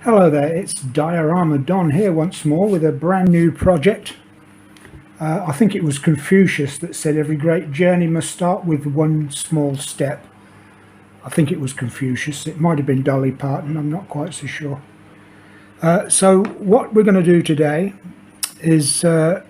Hello there, it's Diorama Don here once more with a brand new project. I think it was Confucius that said every great journey must start with one small step. I think it was Confucius, it might have been Dolly Parton, I'm not quite so sure. So what we're going to do today is we're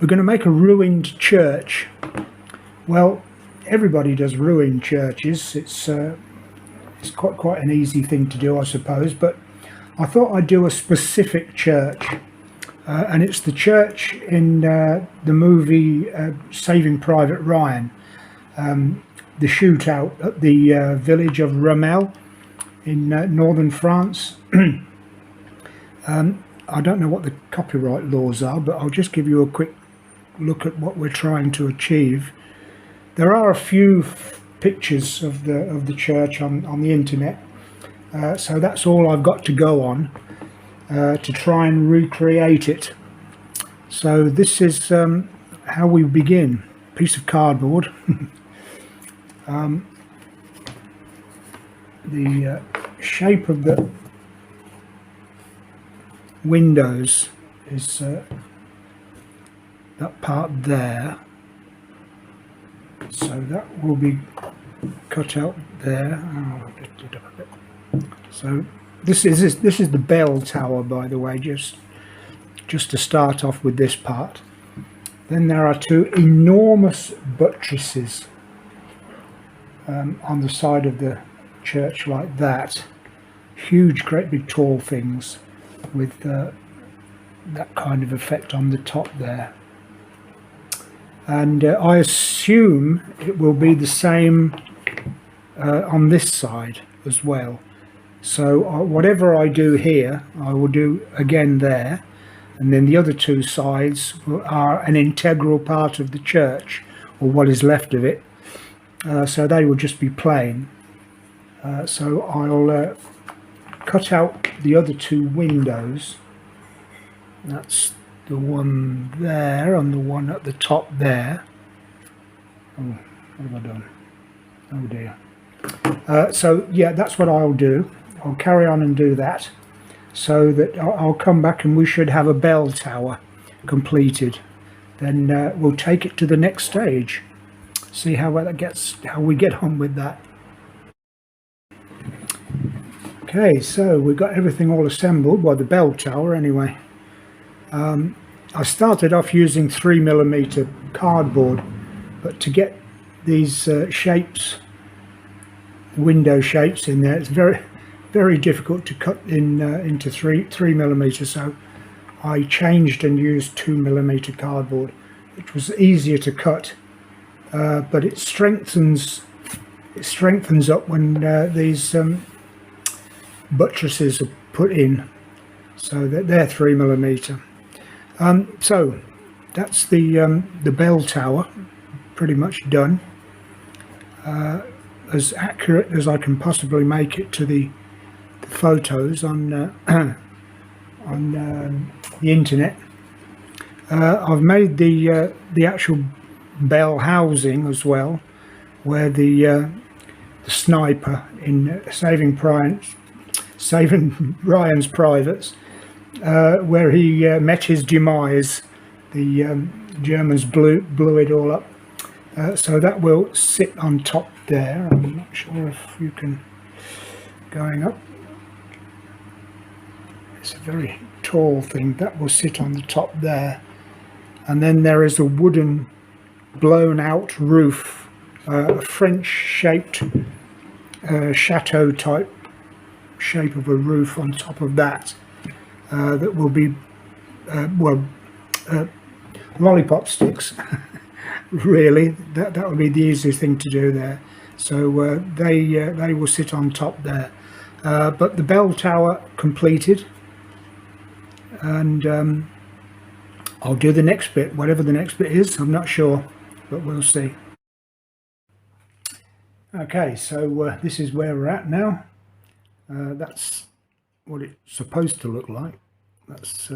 going to make a ruined church. Well, everybody does ruined churches. It's quite an easy thing to do, I suppose, but I thought I'd do a specific church, and it's the church in the movie Saving Private Ryan, the shootout at the village of Ramelle in northern France. I don't know what the copyright laws are, but I'll just give you a quick look at what we're trying to achieve. There are a few pictures of the church on the internet, so that's all I've got to go on to try and recreate it. So this is how we begin. Piece of cardboard. The shape of the windows is that part there, so that will be cut out there. So this is the bell tower, by the way, just to start off with this part. Then there are two enormous buttresses on the side of the church like that, huge, great big tall things with that kind of effect on the top there. And I assume it will be the same on this side as well. So whatever I do here, I will do again there, and then the other two sides are an integral part of the church, or what is left of it. So they will just be plain. So I'll cut out the other two windows. That's the one there and the one at the top there. Oh, what have I done? Oh dear. So yeah, that's what I'll do. I'll carry on and do that, so that I'll come back and we should have a bell tower completed. Then we'll take it to the next stage. See how we get on with that. Okay, so we've got everything all assembled, well, the bell tower anyway. I started off using 3mm cardboard, but to get these shapes, window shapes in there, it's very difficult to cut into 3mm, so I changed and used 2mm cardboard, which was easier to cut, but it strengthens up when these buttresses are put in, so that they're 3mm. So that's the bell tower, pretty much done, as accurate as I can possibly make it to the photos on the internet. I've made the actual bell housing as well, where the sniper in Saving Ryan's Privates, where he met his demise. The Germans blew it all up. So that will sit on top there. I'm not sure if you can, going up. It's a very tall thing that will sit on the top there. And then there is a wooden blown out roof, a French shaped chateau type shape of a roof on top of that, that will be lollipop sticks. Really, that would be the easiest thing to do there. So they will sit on top there, but the bell tower completed, and I'll do the next bit, whatever the next bit is. I'm not sure, but we'll see. Okay, so this is where we're at now. That's what it's supposed to look like. That's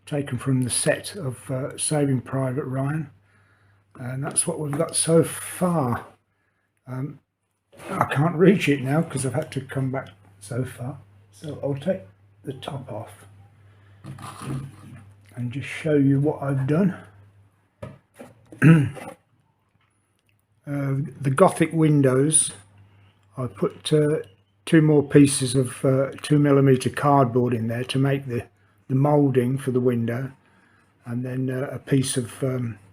taken from the set of Saving Private Ryan, and that's what we've got so far. I can't reach it now because I've had to come back so far. So I'll take the top off and just show you what I've done. The Gothic windows, I put 2 more pieces of 2mm cardboard in there to make the moulding for the window, and then a piece of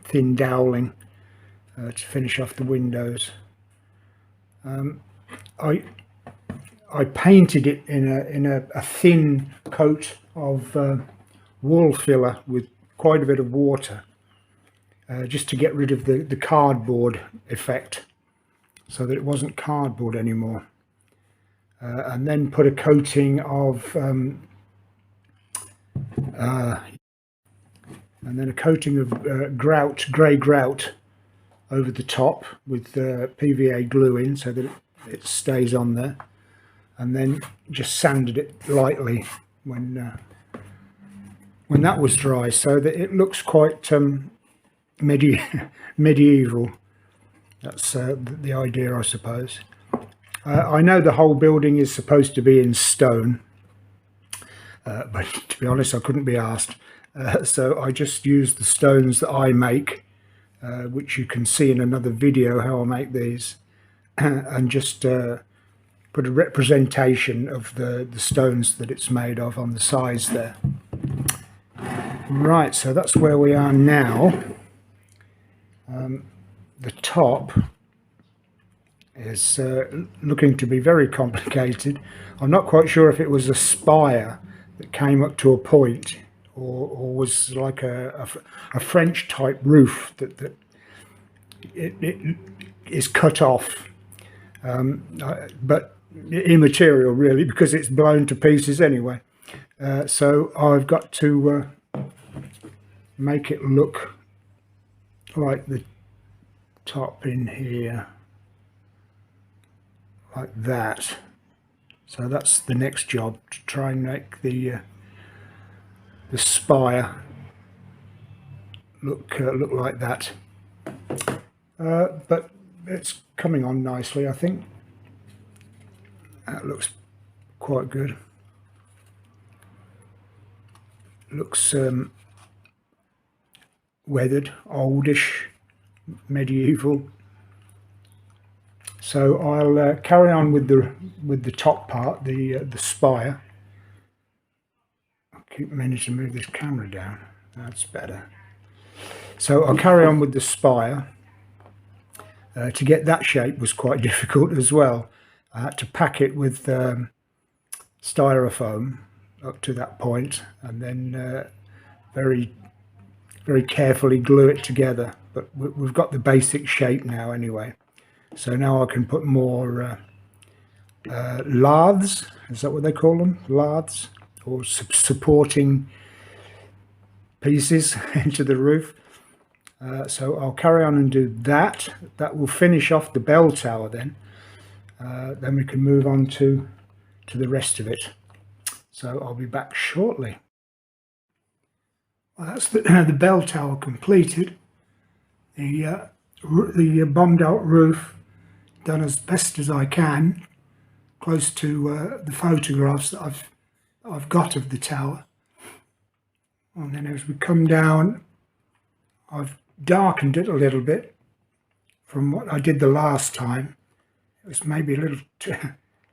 thin doweling to finish off the windows. I painted it in a thin coat of wall filler with quite a bit of water, just to get rid of the cardboard effect, so that it wasn't cardboard anymore. And then put a coating of grey grout over the top with PVA glue in, so that it stays on there, and then just sanded it lightly when that was dry, so that it looks quite medieval. That's the idea, I suppose. I know the whole building is supposed to be in stone, but to be honest, I couldn't be asked. So I just used the stones that I make, which you can see in another video how I make these, and just put a representation of the stones that it's made of on the sides there. Right, so that's where we are now. The top is looking to be very complicated. I'm not quite sure if it was a spire that came up to a point, or was like a French type roof that it is cut off, but immaterial really, because it's blown to pieces anyway. So I've got to make it look like the top in here, like that. So that's the next job, to try and make the spire look like that. But it's coming on nicely, I think. That looks quite good. Looks weathered, oldish, medieval. So I'll carry on with the top part, the spire. I keep meaning to move this camera down. That's better. So I'll carry on with the spire. To get that shape was quite difficult as well. I had to pack it with styrofoam up to that point, and then very carefully glue it together. But we've got the basic shape now anyway. So now I can put more laths, is that what they call them? Laths, or supporting pieces into the roof. So I'll carry on and do that. That will finish off the bell tower then. Then we can move on to the rest of it. So I'll be back shortly. Well, that's the bell tower completed. The bombed out roof done as best as I can, close to the photographs that I've got of the tower. And then as we come down, I've darkened it a little bit from what I did the last time. It was maybe a little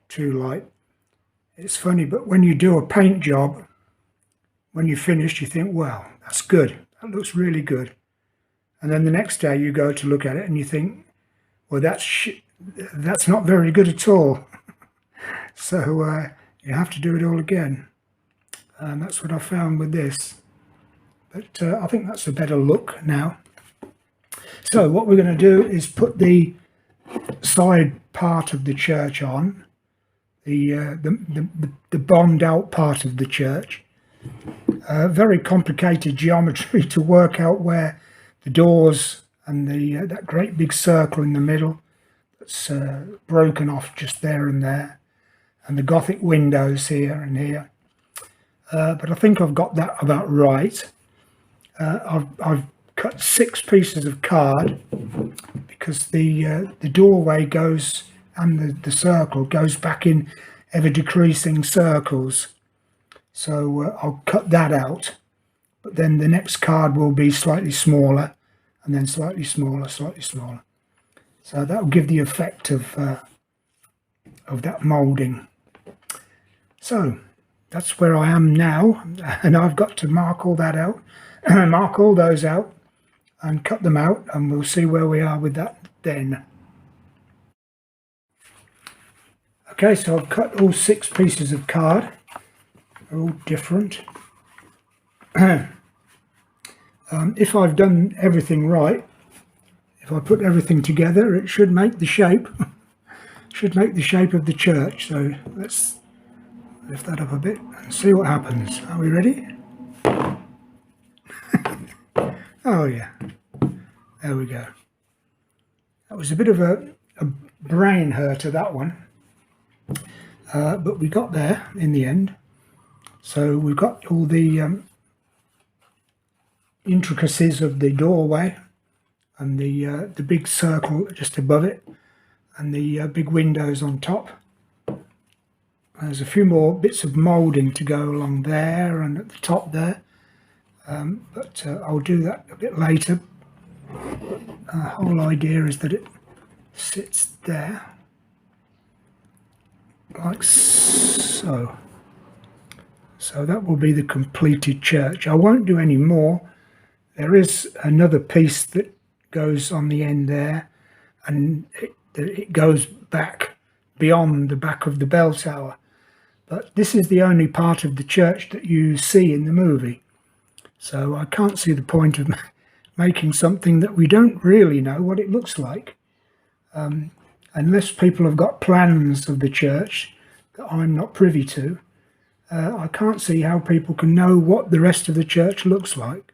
too light. It's funny, but when you do a paint job, when you're finished, you think, well, that's good. That looks really good. And then the next day you go to look at it and you think, well, that's not very good at all. So you have to do it all again. And that's what I found with this. But I think that's a better look now. So what we're going to do is put the side part of the church on, the bombed out part of the church. Very complicated geometry to work out where the doors and that great big circle in the middle that's broken off just there and there, and the Gothic windows here and here. But I think I've got that about right. I've cut 6 pieces of card because the doorway goes, and the circle goes back in ever decreasing circles. So I'll cut that out, but then the next card will be slightly smaller, and then slightly smaller, slightly smaller. So that will give the effect of that moulding. So that's where I am now, and I've got to mark all that out, mark all those out, and cut them out, and we'll see where we are with that then. Okay, so I've cut all 6 pieces of card. They're all different. If I've done everything right, if I put everything together, it should make the shape. Should make the shape of the church. So let's lift that up a bit and see what happens. Are we ready? Oh yeah, there we go. That was a bit of a brain hurter, that one, but we got there in the end. So we've got all the intricacies of the doorway and the big circle just above it, and the big windows on top. There's a few more bits of moulding to go along there and at the top there, but I'll do that a bit later. The whole idea is that it sits there like so. So that will be the completed church. I won't do any more. There is another piece that goes on the end there, and it goes back beyond the back of the bell tower. But this is the only part of the church that you see in the movie. So I can't see the point of making something that we don't really know what it looks like. Unless people have got plans of the church that I'm not privy to, I can't see how people can know what the rest of the church looks like.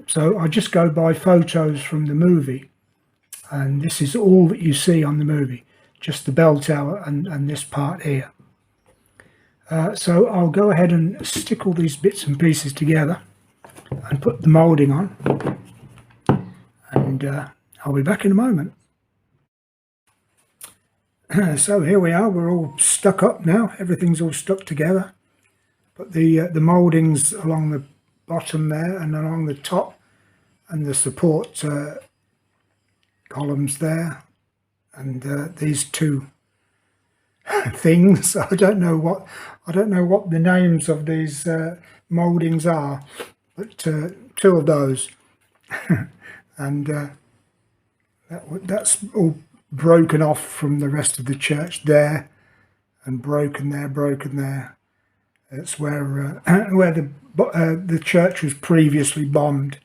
So I just go by photos from the movie, and this is all that you see on the movie, just the bell tower and this part here. So I'll go ahead and stick all these bits and pieces together and put the moulding on, and I'll be back in a moment. So here we are, we're all stuck up now, everything's all stuck together. Put the mouldings along the bottom there and along the top, and the support columns there, and these 2 things. I don't know what the names of these mouldings are, but 2 of those, and that's all broken off from the rest of the church there, and broken there. It's where the church was previously bombed.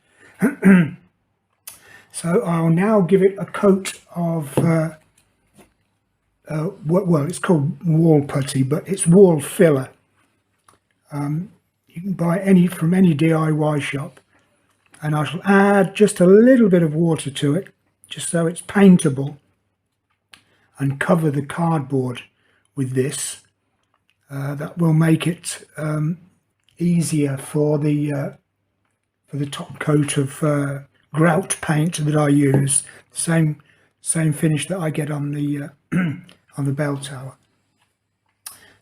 So I'll now give it a coat of well, it's called wall putty, but it's wall filler. You can buy from any DIY shop, and I shall add just a little bit of water to it, just so it's paintable, and cover the cardboard with this. That will make it easier for the top coat of grout paint that I use. Same finish that I get on the on the bell tower.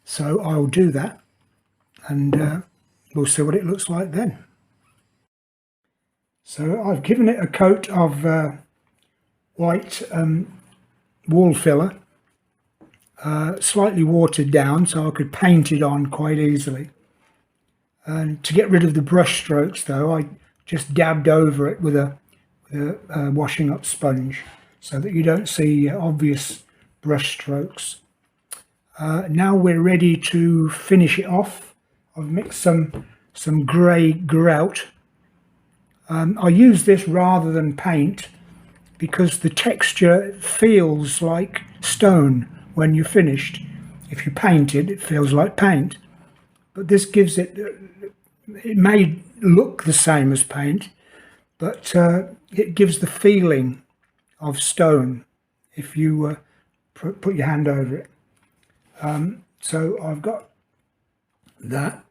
So I'll do that, and we'll see what it looks like then. So I've given it a coat of white wall filler, slightly watered down so I could paint it on quite easily. And to get rid of the brush strokes, though, I just dabbed over it with a washing up sponge, so that you don't see obvious brush strokes. Now we're ready to finish it off. I've mixed some grey grout. I use this rather than paint because the texture feels like stone when you're finished. If you paint it, it feels like paint. But this gives it may look the same as paint, but it gives the feeling of stone if you put your hand over it. So I've got that.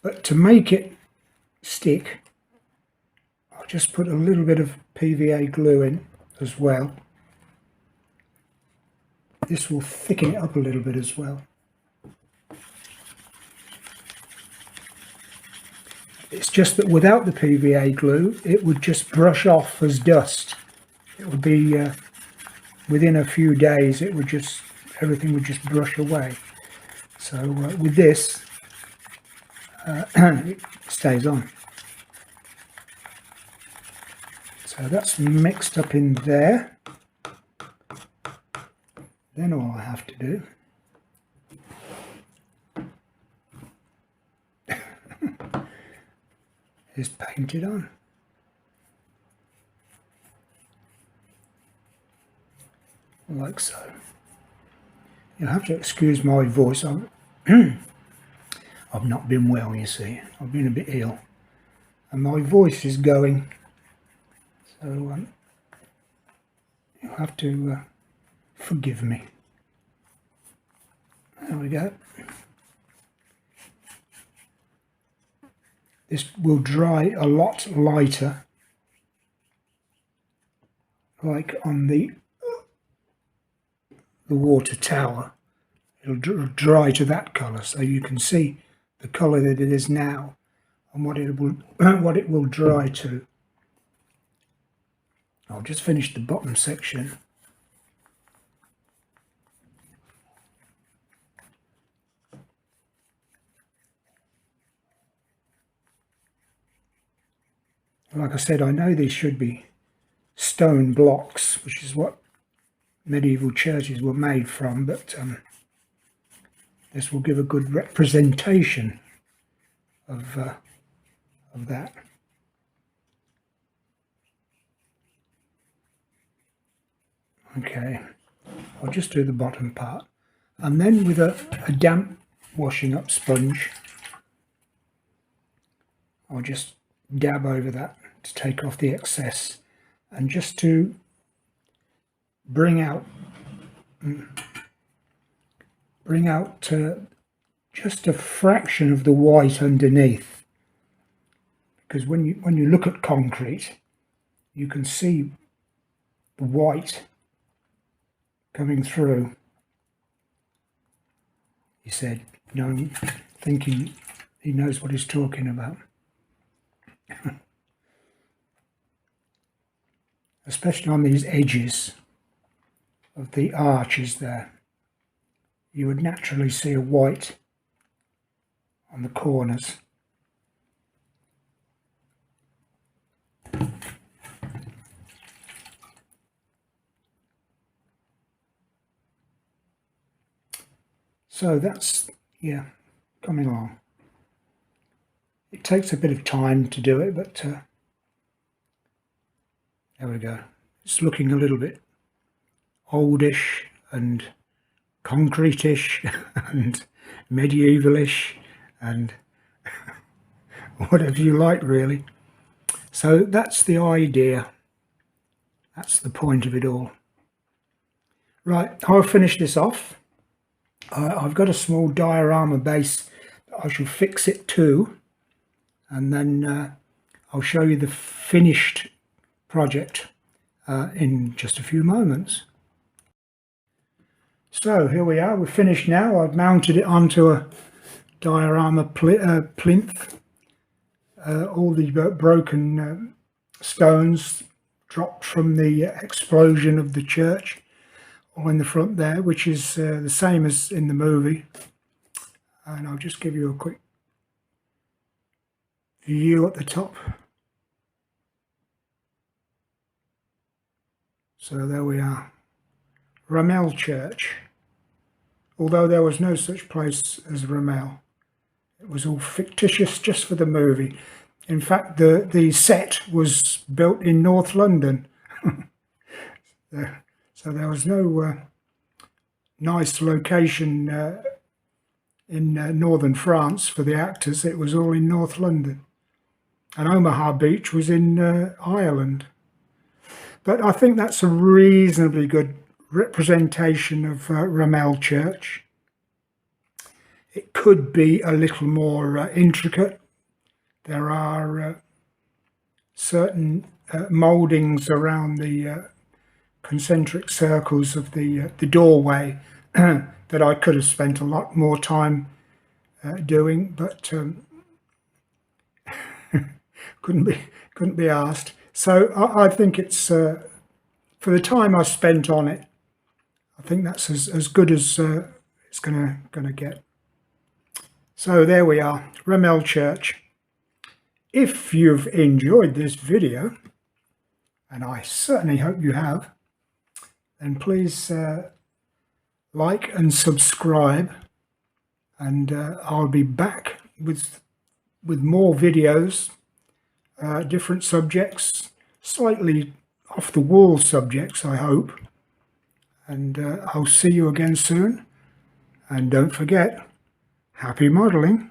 But to make it stick, I'll just put a little bit of PVA glue in as well. this will thicken it up a little bit as well. It's just that without the PVA glue, it would just brush off as dust. It would be, within a few days, it would just, everything would just brush away. So with this, it stays on. So that's mixed up in there. Then all I have to do is paint it on. Like so. You'll have to excuse my voice. I've not been well, you see. I've been a bit ill. And my voice is going. So you'll have to forgive me. There we go. This will dry a lot lighter, like on the water tower. It'll dry to that colour, so you can see the colour that it is now and what it will dry to. I'll just finish the bottom section. Like I said, I know these should be stone blocks, which is what medieval churches were made from, but this will give a good representation of that. Okay, I'll just do the bottom part, and then with a damp washing up sponge, I'll just dab over that to take off the excess, and just to bring out just a fraction of the white underneath, because when you look at concrete, you can see the white coming through. He said, you know, thinking he knows what he's talking about. Especially on these edges of the arches there, you would naturally see a white on the corners. So that's, yeah, coming along. It takes a bit of time to do it, but there we go. It's looking a little bit oldish and concrete-ish and medievalish and whatever you like, really. So that's the idea. That's the point of it all. Right, I'll finish this off. I've got a small diorama base that I shall fix it to, and then I'll show you the finished project in just a few moments. So here we are, we're finished now. I've mounted it onto a diorama plinth. All the broken stones dropped from the explosion of the church, all in the front there, which is the same as in the movie. And I'll just give you a quick view at the top. So there we are, Ramelle Church. Although there was no such place as Ramelle. It was all fictitious just for the movie. In fact, the set was built in North London. So there was no nice location in northern France for the actors. It was all in North London. And Omaha Beach was in Ireland. But I think that's a reasonably good representation of Ramelle Church. It could be a little more intricate. There are certain mouldings around the concentric circles of the doorway that I could have spent a lot more time doing, but couldn't be asked. So I think it's for the time I spent on it, I think that's as good as it's gonna get. So there we are, Ramelle Church. If you've enjoyed this video, and I certainly hope you have, then please like and subscribe, and I'll be back with more videos, different subjects, slightly off the wall subjects, I hope. And I'll see you again soon. And don't forget, happy modeling.